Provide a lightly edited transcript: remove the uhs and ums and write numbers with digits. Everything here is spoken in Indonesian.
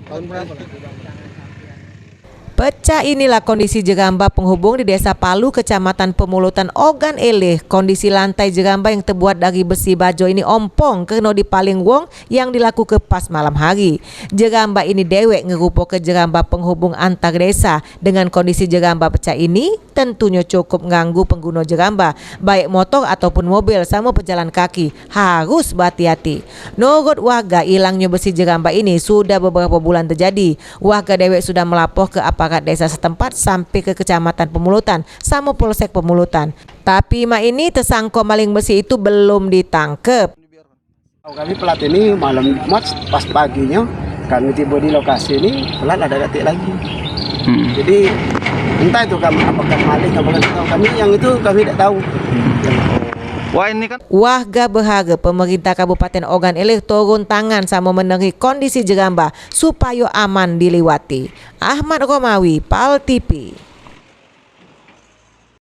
Tahun berapa? Pecah inilah kondisi jeramba penghubung di Desa Palu, Kecamatan Pemulutan, Ogan Eleh. Kondisi lantai jeramba yang terbuat dari besi baja ini ompong kena dipaling wong yang dilakukan pas malam hari. Jeramba ini dewek ngerupo ke jeramba penghubung antar desa. Dengan kondisi jeramba pecah ini tentunya cukup mengganggu pengguna jeramba, baik motor ataupun mobil sama pejalan kaki. Harus berhati-hati. Menurut warga, hilangnya besi jeramba ini sudah beberapa bulan terjadi. Warga dewek sudah melapor ke aparat desa setempat sampai ke Kecamatan Pemulutan sama Polsek Pemulutan. Tapi mak ini tersangka maling besi itu belum ditangkap. Kami pelat ini malam Jumat pas paginya kami tiba di lokasi ini pelat ada detik lagi. Jadi entah itu kami apakah maling apakah tahu kami yang itu kami tidak tahu. Wah ini kan Warga berharap pemerintah Kabupaten Ogan Eleh turun tangan sama menerangi kondisi jeramba supaya aman dilewati. Ahmad Romawi, PAL TV.